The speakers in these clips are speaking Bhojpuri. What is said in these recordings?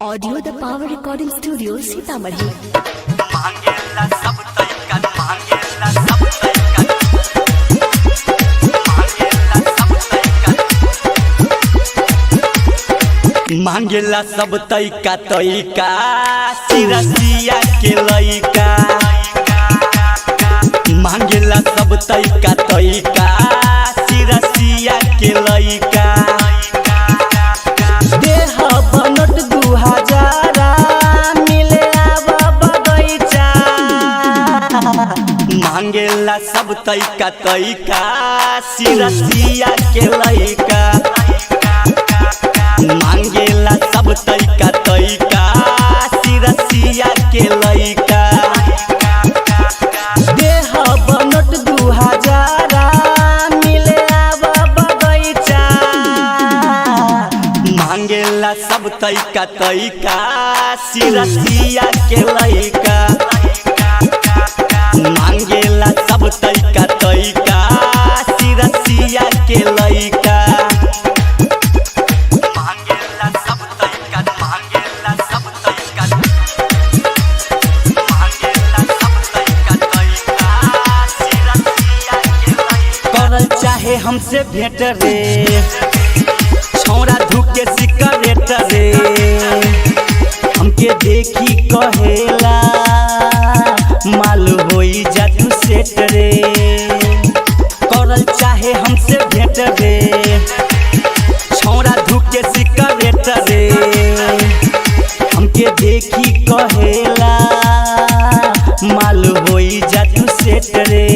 ऑडियो द पावर रिकॉर्डिंग स्टूडियो सीतामढ़ी। मांगेला सब तरीका मांगेला सब तरीका मांगेला सब तरीका तरीका सिरसिया के लइका मांगेला सब तरीका तरीका सिरसिया के लइका देह बनट 2000 मिले आवा बगैचा मांगेला सब तरीका तरीका सिरसिया के लइका मांगेला सब तरीका तरीका सिरसिया के लइका देह बनट 2000 मिले आवा बगैचा मांगेला सब तरीका तरीका सिरसिया के लइका मांगेला सब तरीका तरीका सिरसिया के लइका मांगेला सब तरीका मांगेला सब तरीका मांगेला सब तरीका तरीका सिरसिया के लइका करल चाहे हमसे भेंट रे छौरा धुके सिगरेट रे हमके देखी कहेला माल होई जा तू सेट रे करल चाहे हमसे भेंट रे छौरा धुके सिगरेट रे हमके देखी कहेला माल होई जा तू सेट रे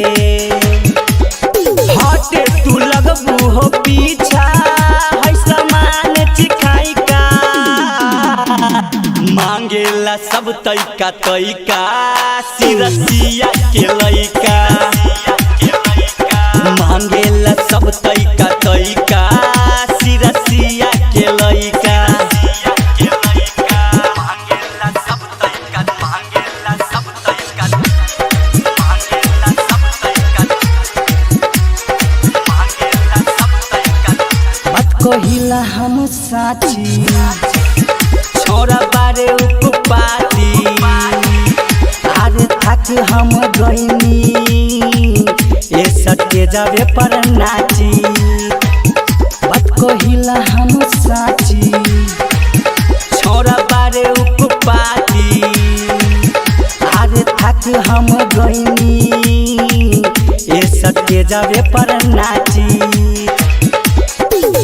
हटे तू लगबू हो पीछा है सामान चिखाई का मांगेला सब तरीका तरीका सिरसिया के लइका मांगेला सब तरीका तरीका सिरसिया के लइका मांगेला सब तरीका मांगेला सब तरीका मांगेला सब तरीका मांगेला सब तरीका मत कहिला हम साची छोरा बारे उपपाती आज थक हम गईनी ये सत्य जावे पर नाची मत कहिला हम साची छोरा बारे उपपाती आज थक हम गईनी ये सत्य जावे पर नाची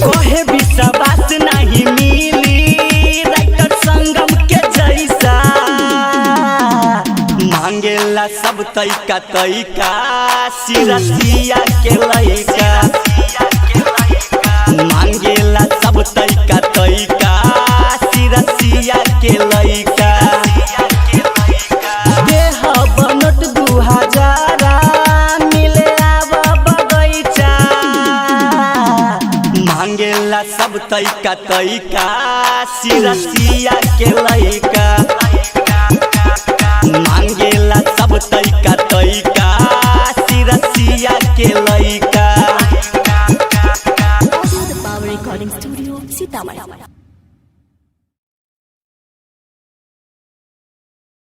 कोहे विश्वास नहीं मिली राइटर संगम के जैसा मांगेला सब तरीका तरीका सिरसिया के लइका मांगेला सब तरीका तरीका सिरसिया के लइका देह बनट 2000 मिले आवा बगैचा मांगेला सब तरीका तरीका सिरसिया के लइका मांगेला सब तरीका तरीका